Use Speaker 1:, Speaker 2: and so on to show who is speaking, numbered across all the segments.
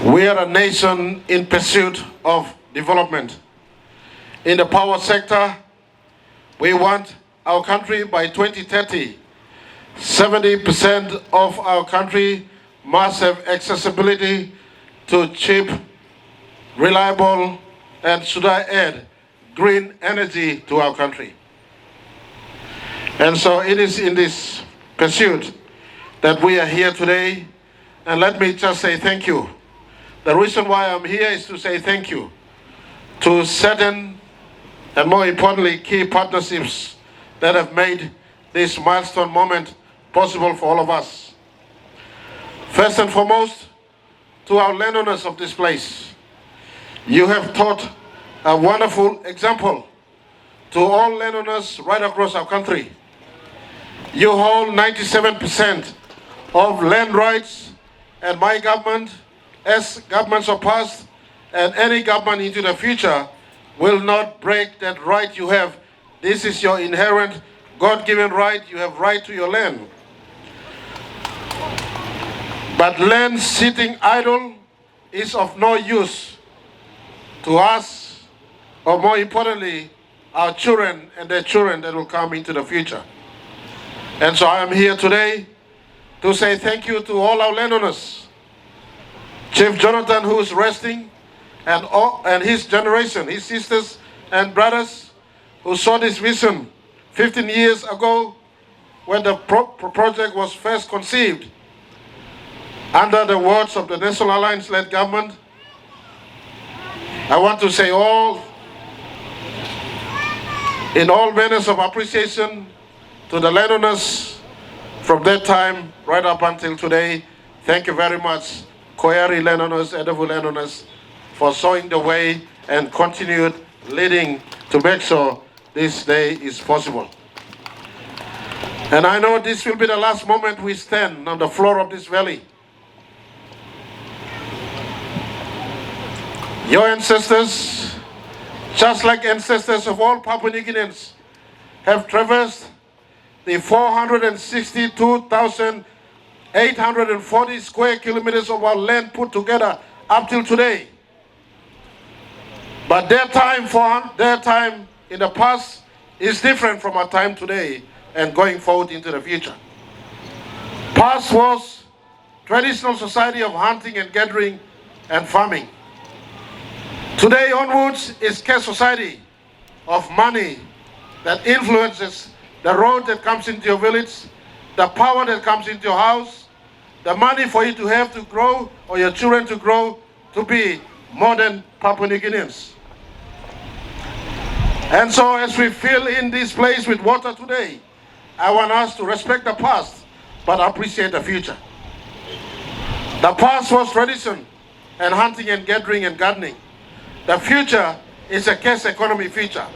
Speaker 1: We are a nation in pursuit of development. In the power sector, we want our country by 2030, 70% of our country must have accessibility to cheap, reliable, and should I add, green energy to our country. And so it is in this pursuit that we are here today. And let me just say thank you. The reason why I'm here is to say thank you to certain and more importantly key partnerships that have made this milestone moment possible for all of us. First and foremost, to our landowners of this place, you have taught a wonderful example to all landowners right across our country. You hold 97% of land rights, and my government, as governments of past and any government into the future, will not break that right you have. This is your inherent God-given right. You have right to your land. But land sitting idle is of no use to us, or more importantly, our children and their children that will come into the future. And so I am here today to say thank you to all our landowners. Chief Jonathan, who is resting, and his generation, his sisters and brothers who saw this vision 15 years ago when the project was first conceived under the words of the National Alliance-led government. I want to say in all manners of appreciation to the landowners from that time right up until today. Thank you very much, Koiari landowners, Edevu landowners, for showing the way and continued leading to make sure this day is possible. And I know this will be the last moment we stand on the floor of this valley. Your ancestors, just like ancestors of all Papua New Guineans, have traversed the 462,840 square kilometers of our land put together up till today. But their time in the past is different from our time today and going forward into the future. Past was traditional society of hunting and gathering and farming. Today onwards is cash society of money that influences the road that comes into your village, the power that comes into your house, the money for you to have to grow or your children to grow to be modern Papua New Guineans. And so as we fill in this place with water today, I want us to respect the past, but appreciate the future. The past was tradition and hunting and gathering and gardening. The future is a cash economy future.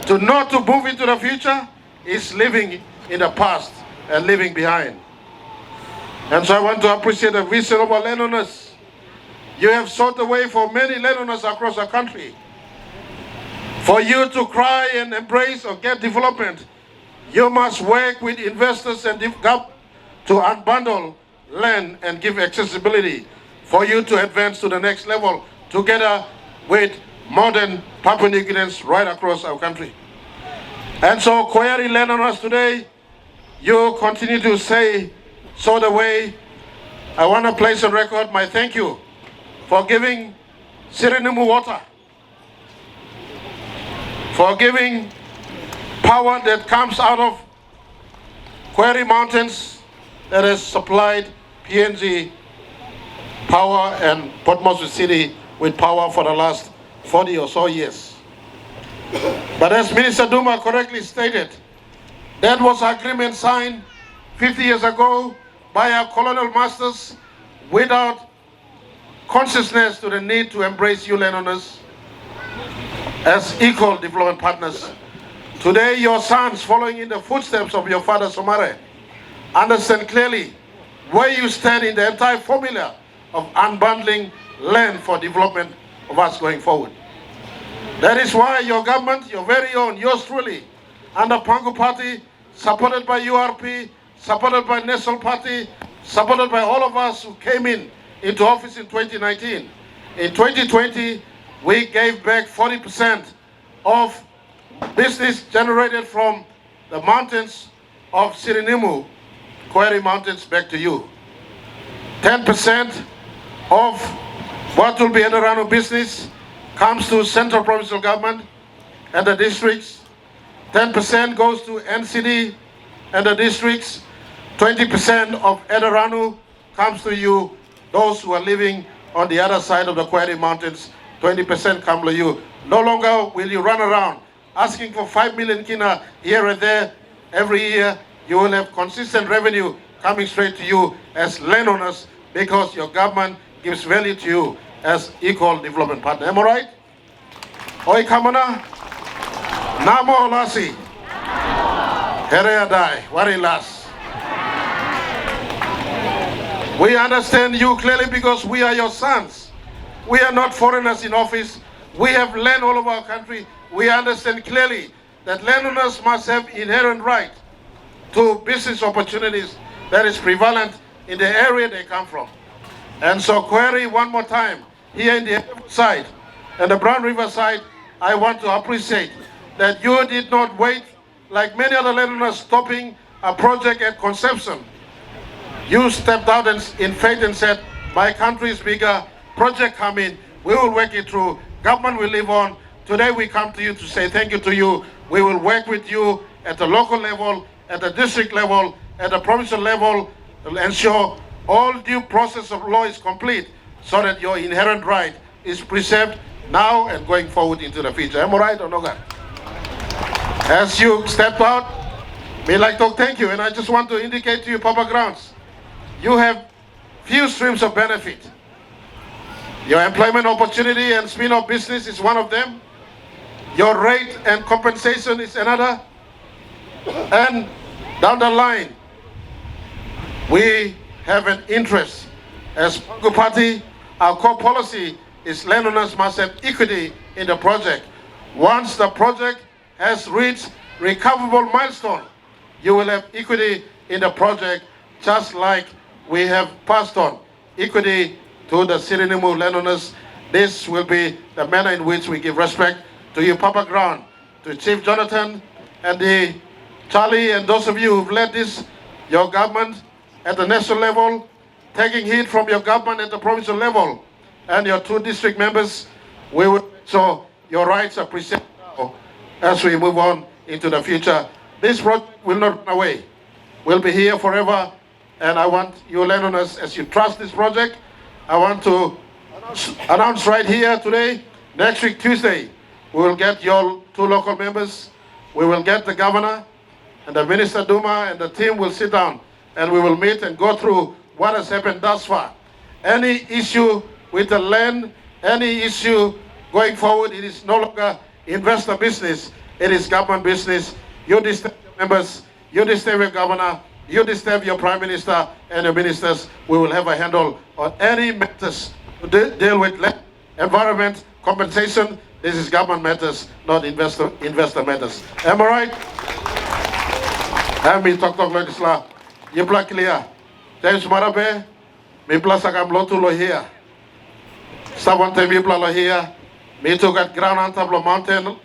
Speaker 1: To not to move into the future is living in the past and living behind. And so I want to appreciate the vision of our landowners. You have sought the way for many landowners across the country. For you to cry and embrace or get development, you must work with investors and to unbundle land and give accessibility for you to advance to the next level together with modern Papua New Guineans right across our country. And so Koiari landowners today, you continue to show the way. I want to place on record my thank you for giving Sirinimu water, for giving power that comes out of Koiari Mountains that has supplied PNG power and Port Moresby City with power for the last 40 or so years. But as Minister Duma correctly stated, that was an agreement signed 50 years ago by our colonial masters without consciousness to the need to embrace you landowners as equal development partners. Today, your sons, following in the footsteps of your father Marape, understand clearly where you stand in the entire formula of unbundling land for development of us going forward. That is why your government, your very own, yours truly, under Pangu Party, supported by URP, supported by National Party, supported by all of us who came in into office in 2019. In 2020, we gave back 40% of business generated from the mountains of Hiri-Koiari Mountains back to you. 10% of what will be Edevu business comes to central provincial government and the districts. 10% goes to NCD and the districts. 20% of Edevu comes to you, those who are living on the other side of the Koiari Mountains. 20% come to you. No longer will you run around asking for 5 million kina here and there. Every year you will have consistent revenue coming straight to you as landowners because your government gives value to you as equal development partner. Am I right? Oi kamana? Namo lasi. Herea dai. Wari las. We understand you clearly because we are your sons. We are not foreigners in office. We have land all over our country. We understand clearly that landowners must have inherent right to business opportunities that is prevalent in the area they come from. And so query one more time, here in the side and the Brown River side, I want to appreciate that you did not wait like many other landowners stopping a project at conception. You stepped out in faith and said, my country is bigger, project come in, we will work it through, government will live on. Today we come to you to say thank you to you. We will work with you at the local level, at the district level, at the provincial level, to ensure all due process of law is complete so that your inherent right is preserved now and going forward into the future. Am I right or not? As you stepped out, may like to thank you, and I just want to indicate to you, Papa Grounds, you have few streams of benefit. Your employment opportunity and spin-off business is one of them. Your rate and compensation is another. And down the line, we have an interest. As Pangu Party, our core policy is landowners must have equity in the project. Once the project has reached recoverable milestone, you will have equity in the project, just like we have passed on equity to the Hiri-Koiari landowners. This will be the manner in which we give respect to you, Papa Ground, to Chief Jonathan and the Charlie and those of you who've led this, your government at the national level, taking heed from your government at the provincial level, and your 2 district members. We will so your rights are preserved now as we move on into the future. This project will not run away. We'll be here forever. And I want you landowners, as you trust this project, I want to announce right here today, next week Tuesday, we will get your 2 local members, we will get the governor and the Minister Duma, and the team will sit down and we will meet and go through what has happened thus far. Any issue with the land, any issue going forward, it is no longer investor business, it is government business. You disturb your members, you disturb your governor, you disturb your Prime Minister and your ministers, we will have a handle on any matters to deal with land, environment, compensation. This is government matters, not investor matters. Am I right? I'm talk like this la. You black clear. James Marape, me plus I am lotu lo here. Someone tell me lo here. Me to get ground on top of mountain,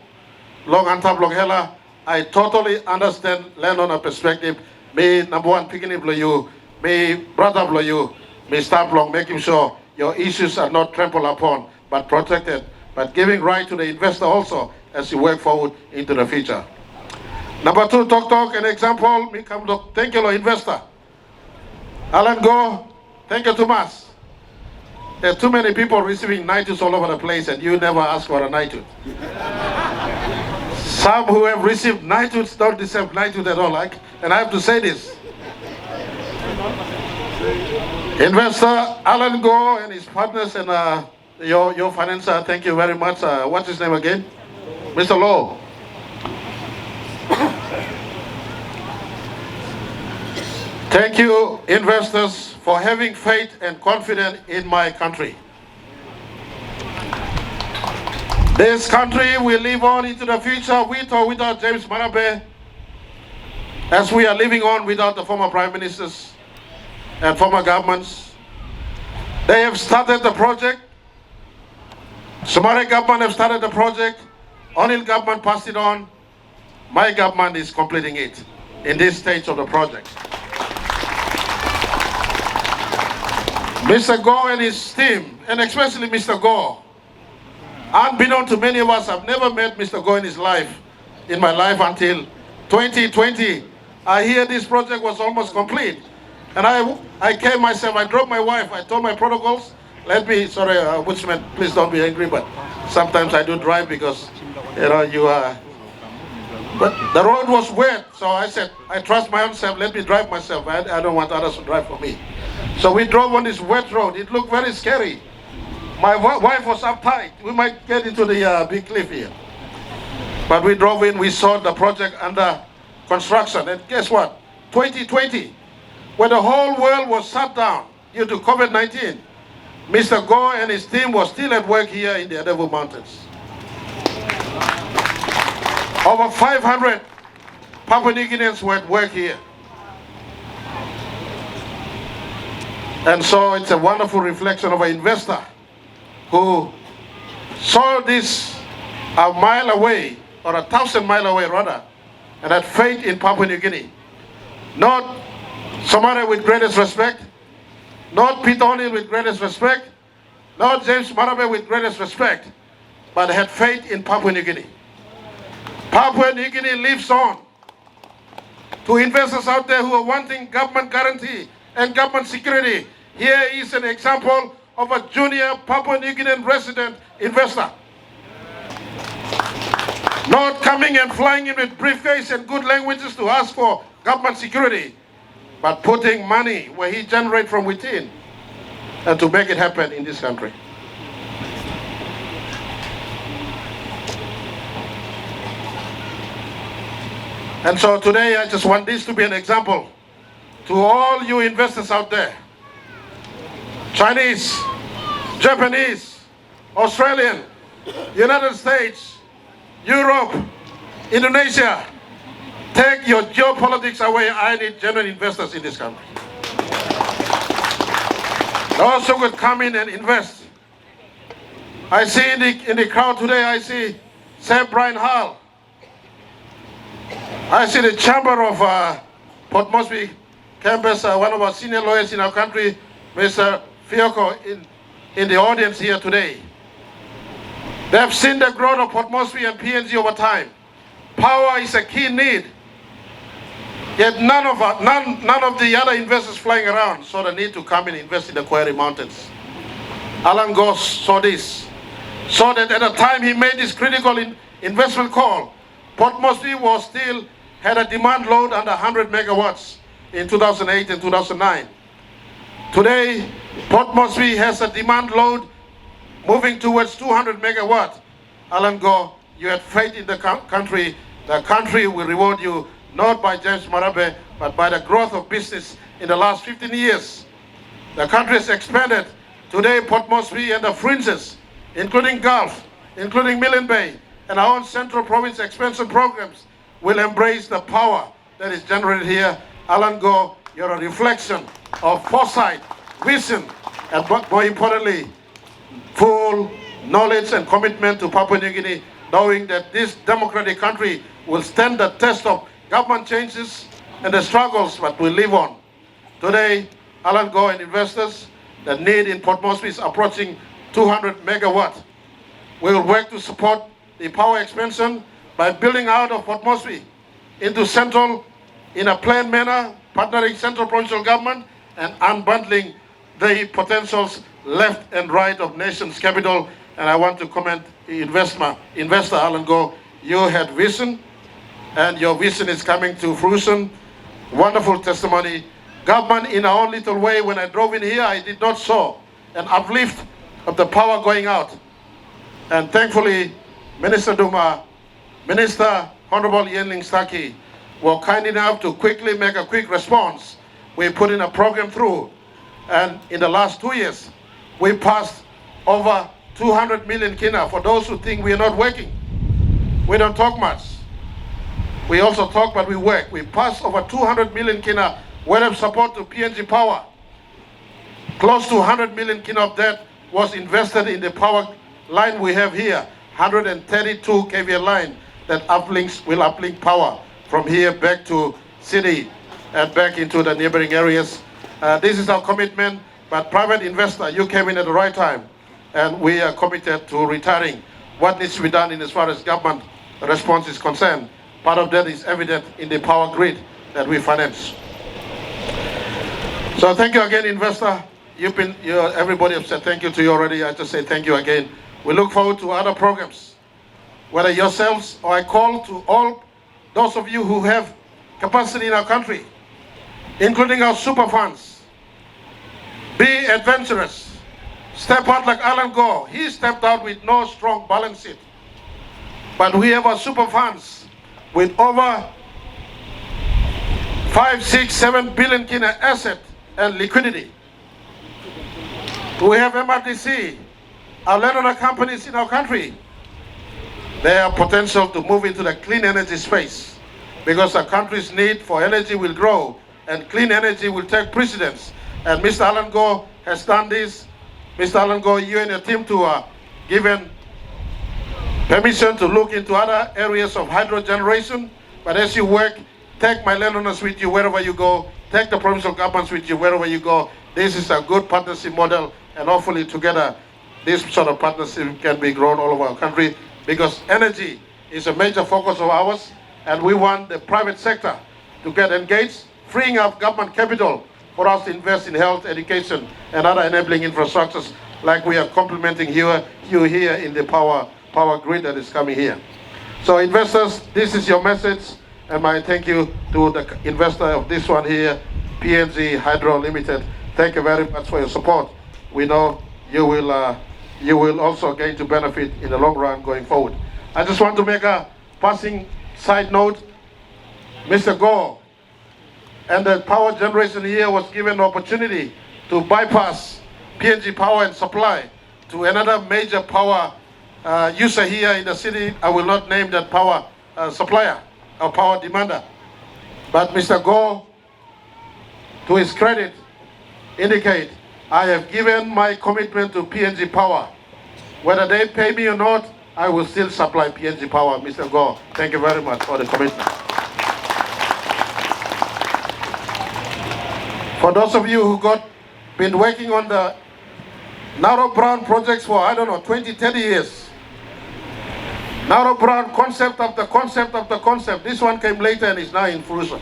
Speaker 1: long on top of hella. I totally understand landowner perspective. Me number one picking it for you, me brother for you, me start long making sure your issues are not trampled upon but protected, but giving right to the investor also as you work forward into the future. Number 2, talk an example, me come to thank you investor. Alan Go, thank you too much. There are too many people receiving knighthood all over the place and you never ask for a knighthood. Some who have received knighthoods don't deserve knighthood at all, and I have to say this. Investor Alan Go and his partners and your financer, thank you very much. What's his name again? Mr. Low. Thank you, investors, for having faith and confidence in my country. This country will live on into the future with or without James Marape, as we are living on without the former prime ministers and former governments. They have started the project. Somali government have started the project. Onil government passed it on. My government is completing it in this stage of the project. Mr. Go and his team, and especially Mr. Go, unbeknown to many of us, I've never met Mr. Go in my life until 2020. I hear this project was almost complete. And I came myself, I drove my wife, I told my protocols, Bushman, please don't be angry, but sometimes I do drive because, but the road was wet, so I said, I trust my own self, let me drive myself, I don't want others to drive for me. So we drove on this wet road, it looked very scary. My wife was uptight, we might get into the big cliff here. But we drove in, we saw the project under construction, and guess what? 2020, when the whole world was shut down due to COVID-19, Mr. Go and his team was still at work here in the Edevu Mountains. Over 500 Papua New Guineans were at work here. And so it's a wonderful reflection of an investor who saw this a mile away, or 1,000 miles away rather, and had faith in Papua New Guinea. Not Somalia with greatest respect, not Peter O'Neill with greatest respect, not James Marape with greatest respect, but had faith in Papua New Guinea. Papua New Guinea lives on. To investors out there who are wanting government guarantee and government security, here is an example of a junior Papua New Guinean resident investor. Not coming and flying in with briefcase and good languages to ask for government security, but putting money where he generates from within and to make it happen in this country. And so today I just want this to be an example to all you investors out there. Chinese, Japanese, Australian, United States, Europe, Indonesia, take your geopolitics away. I need genuine investors in this country. Those who could come in and invest. I see in the crowd today, I see Sam Brian Hall. I see the Chamber of Port Moresby campus, one of our senior lawyers in our country, Mr. Fioko, in the audience here today. They have seen the growth of Port Moresby and PNG over time. Power is a key need. Yet none of the other investors flying around saw the need to come and invest in the Koiari Mountains. Alan Goss saw this. Saw that at the time he made this critical investment call, Port Moresby had a demand load under 100 megawatts in 2008 and 2009. Today, Port Moresby has a demand load moving towards 200 megawatt. Alan Go, you had faith in the country. The country will reward you not by James Marape, but by the growth of business in the last 15 years. The country has expanded. Today, Port Moresby and the fringes, including Gulf, including Milne Bay, and our own central province expansion programs will embrace the power that is generated here. Alan Go, you're a reflection of foresight, vision, and more importantly, full knowledge and commitment to Papua New Guinea, knowing that this democratic country will stand the test of government changes and the struggles that we live on. Today, Alan Go and investors, the need in Port Moresby is approaching 200 megawatt. We will work to support the power expansion by building out of Port Moresby into central in a planned manner, partnering central provincial government and unbundling the potentials left and right of nation's capital. And I want to commend the investor Alan Go. You had vision, and your vision is coming to fruition. Wonderful testimony. Government, in our own little way, when I drove in here, I did not saw an uplift of the power going out. And thankfully, Minister Duma, Minister Honorable Yenling Staki, were kind enough to quickly make a quick response. We put in a program through, and in the last 2 years, we passed over 200 million kina. For those who think we are not working, we don't talk much. We also talk, but we work. We passed over 200 million kina worth of support to PNG Power. Close to 100 million kina of that was invested in the power line we have here, 132 kV line that will uplink power from here back to city and back into the neighboring areas. This is our commitment, but private investor, you came in at the right time, and we are committed to retiring what needs to be done in as far as government response is concerned. Part of that is evident in the power grid that we finance. So thank you again, investor. Everybody have said thank you to you already. I just say thank you again. We look forward to other programs, whether yourselves or I call to all those of you who have capacity in our country, including our super funds. Be adventurous. Step out like Alan Gore. He stepped out with no strong balance sheet. But we have our super funds with over 5, 6, 7 billion kina asset and liquidity. We have MRDC, our landowner companies in our country. They have potential to move into the clean energy space because our country's need for energy will grow and clean energy will take precedence. And Mr. Alan Gore has done this. Mr. Alan Gore, you and your team too are given permission to look into other areas of hydro generation. But as you work, take my landowners with you wherever you go. Take the provincial governments with you wherever you go. This is a good partnership model, and hopefully together this sort of partnership can be grown all over our country, because energy is a major focus of ours, and we want the private sector to get engaged, freeing up government capital for us to invest in health, education, and other enabling infrastructures like we are complementing you here in the power grid that is coming here. So investors, this is your message, and my thank you to the investor of this one here, PNG Hydro Limited. Thank you very much for your support. We know you will also gain to benefit in the long run going forward. I just want to make a passing side note. Mr. Gore and the power generation here was given the opportunity to bypass PNG Power and Supply to another major power user here in the city. I will not name that power supplier or power demander. But Mr. Gore, to his credit, indicate, I have given my commitment to PNG Power. Whether they pay me or not, I will still supply PNG Power. Mr. Gore, thank you very much for the commitment. For those of you who been working on the narrow brown projects for, 20, 30 years. Narrow brown concept of the concept. This one came later and is now in fruition.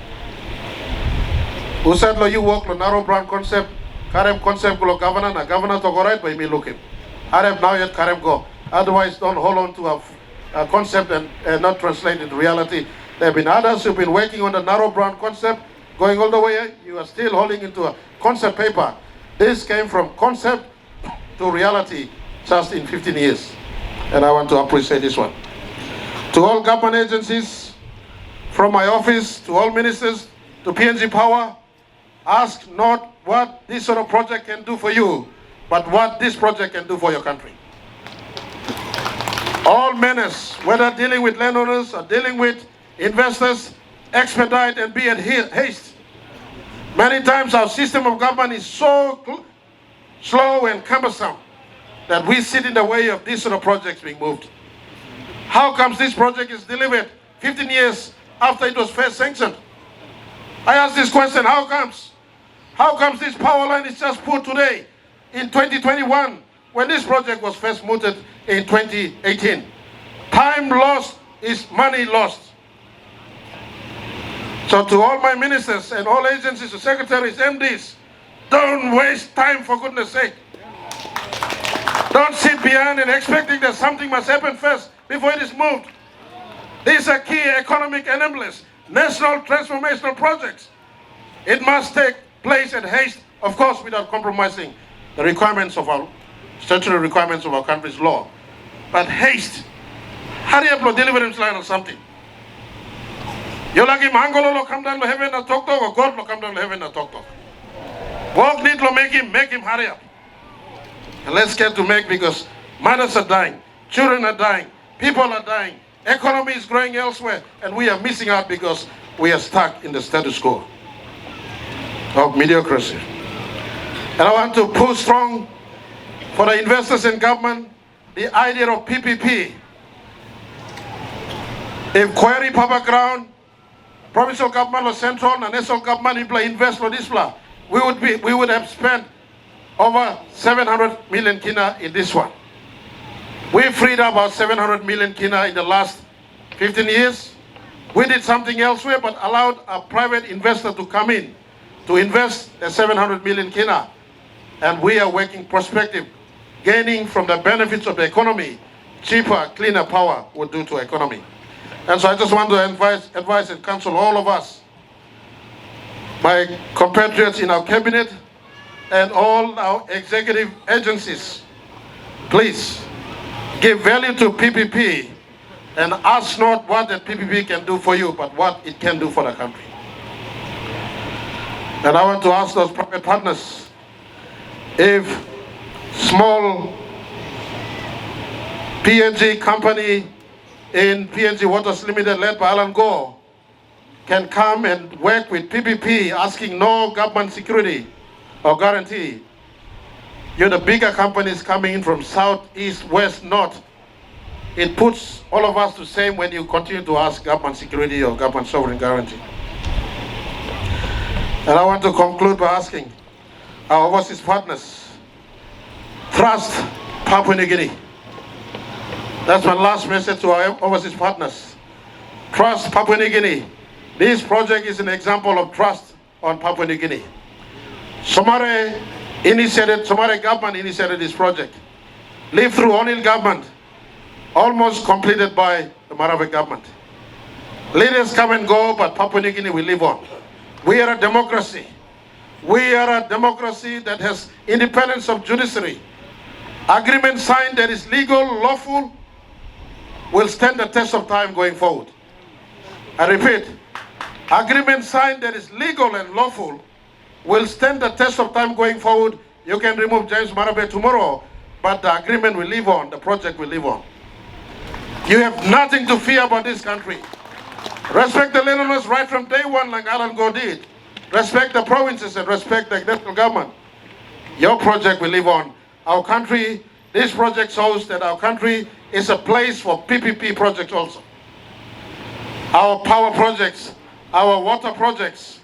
Speaker 1: Who said, you work on narrow brown concept, Karem concept go governor, na governor to go right by me looking. Arab now yet Karem go. Otherwise, don't hold on to a concept and not translate into reality. There have been others who've been working on the narrow brown concept, going all the way. You are still holding into a concept paper. This came from concept to reality just in 15 years. And I want to appreciate this one. To all government agencies, from my office, to all ministers, to PNG Power, ask not what this sort of project can do for you, but what this project can do for your country. All menace, whether dealing with landowners or dealing with investors, expedite and be at haste. Many times our system of government is so slow and cumbersome that we sit in the way of these sort of projects being moved. How comes this project is delivered 15 years after it was first sanctioned? I ask this question, how comes? How comes this power line is just put today in 2021 when this project was first mooted in 2018? Time lost is money lost. So to all my ministers and all agencies, secretaries, MDs, don't waste time, for goodness sake. Don't sit behind and expecting that something must happen first before it is moved. These are key economic enablers, national transformational projects. It must take place at haste, of course, without compromising the requirements of our statutory requirements of our country's law. But haste, hurry up, no deliverance line or something. You're like Mangolo will come down to heaven and talk, or God will come down to heaven and talk. Walk need to make him hurry up. And let's get to make, because mothers are dying, children are dying, people are dying, economy is growing elsewhere, and we are missing out because we are stuck in the status quo of mediocrity. And I want to push strong for the investors in government the idea of PPP. If Koiari public ground, provincial government or central and national government invest for this plan, we would have spent over 700 million kina in this one. We freed up about 700 million kina in the last 15 years. We did something elsewhere, but allowed a private investor to come in to invest the 700 million kina. And we are working prospective, gaining from the benefits of the economy, cheaper, cleaner power would do to economy. And so I just want to advise and counsel all of us, my compatriots in our cabinet and all our executive agencies, please give value to PPP and ask not what the PPP can do for you, but what it can do for the country. And I want to ask those private partners, if small PNG company in PNG Waters Limited led by Alan Gore can come and work with PPP asking no government security or guarantee. You're the bigger companies coming in from south, east, west, north. It puts all of us to shame when you continue to ask government security or government sovereign guarantee. And I want to conclude by asking our overseas partners, trust Papua New Guinea. That's my last message to our overseas partners. Trust Papua New Guinea. This project is an example of trust on Papua New Guinea. Somare government initiated this project. Lived through O'Neill government, almost completed by the Marape government. Leaders come and go, but Papua New Guinea will live on. We are a democracy. We are a democracy that has independence of judiciary. Agreement signed that is legal, lawful, will stand the test of time going forward. I repeat, agreement signed that is legal and lawful will stand the test of time going forward. You can remove James Marape tomorrow, but the agreement will live on, the project will live on. You have nothing to fear about this country. Respect the landowners right from day one like Alan Gore did. Respect the provinces and respect the national government. Your project will live on. Our country, this project shows that our country is a place for PPP projects also. Our power projects, our water projects,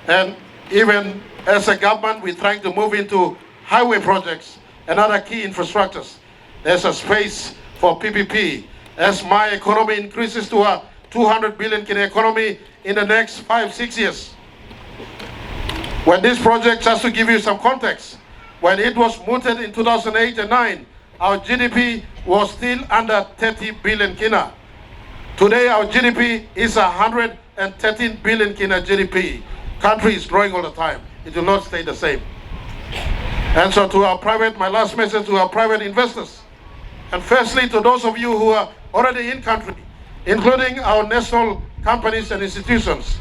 Speaker 1: and even as a government, we're trying to move into highway projects and other key infrastructures. There's a space for PPP. As my economy increases to a 200 billion economy in the next 5-6 years. When this project, just to give you some context, when it was mooted in 2008 and 9, our GDP was still under 30 billion kina. Today our GDP is 113 billion kina GDP. Country is growing all the time. It will not stay the same. And so to our private, my last message to our private investors, and firstly to those of you who are already in country, including our national companies and institutions,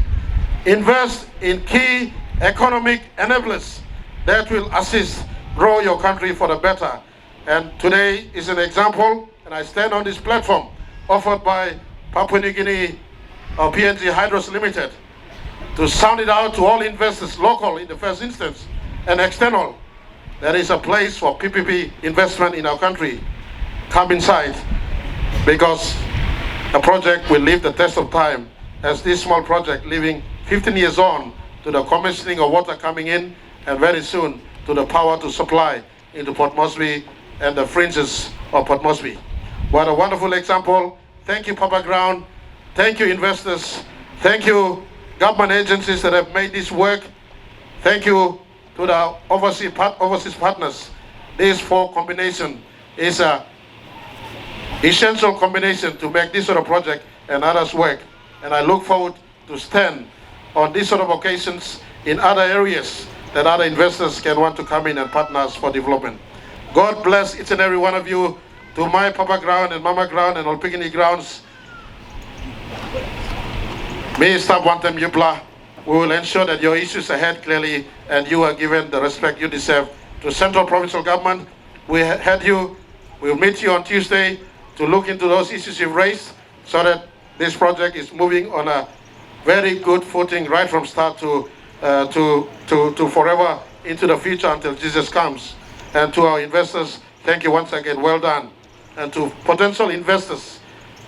Speaker 1: invest in key economic enablers that will assist grow your country for the better. And today is an example, and I stand on this platform offered by Papua New Guinea or PNG Hydro Limited to sound it out to all investors, local in the first instance and external. There is a place for PPP investment in our country. Come inside, because the project will live the test of time as this small project living 15 years on to the commissioning of water coming in, and very soon to the power to supply into Port Moresby and the fringes of Port Moresby. What a wonderful example. Thank you, Papa Ground. Thank you, investors. Thank you, government agencies that have made this work. Thank you to the overseas partners. This four combination is a essential combination to make this sort of project and others work. And I look forward to stand on these sort of occasions in other areas that other investors can want to come in and partner us for development. God bless each and every one of you. To my Papa Ground and Mama Ground and Olpikini Grounds, may stop one time Yupla. We will ensure that your issues are heard clearly and you are given the respect you deserve. To central provincial government, we had you. We'll meet you on Tuesday to look into those issues you've raised so that this project is moving on a very good footing right from start to forever into the future until Jesus comes. And to our investors, thank you once again, well done. And to potential investors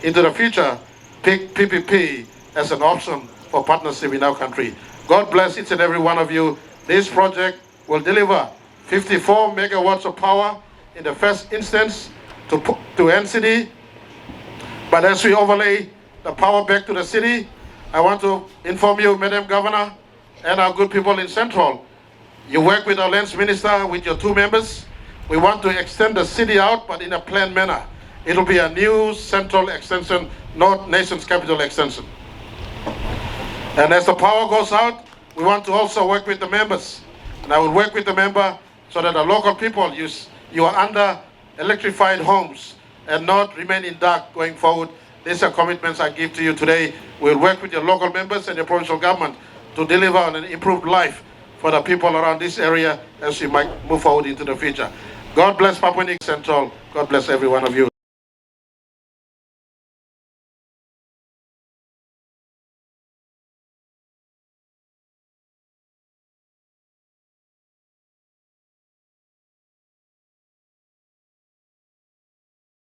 Speaker 1: into the future, pick PPP as an option for partnership in our country. God bless each and every one of you. This project will deliver 54 megawatts of power in the first instance to NCD. But as we overlay the power back to the city, I want to inform you, Madam Governor, and our good people in Central, you work with our lands minister, with your 2 members. We want to extend the city out, but in a planned manner. It'll be a new central extension, not nation's capital extension. And as the power goes out, we want to also work with the members. And I will work with the member so that the local people, you are under electrified homes and not remain in dark going forward. These are commitments I give to you today. We'll work with your local members and your provincial government to deliver on an improved life for the people around this area as we might move forward into the future. God bless Papua New Guinea Central. God bless every one of you.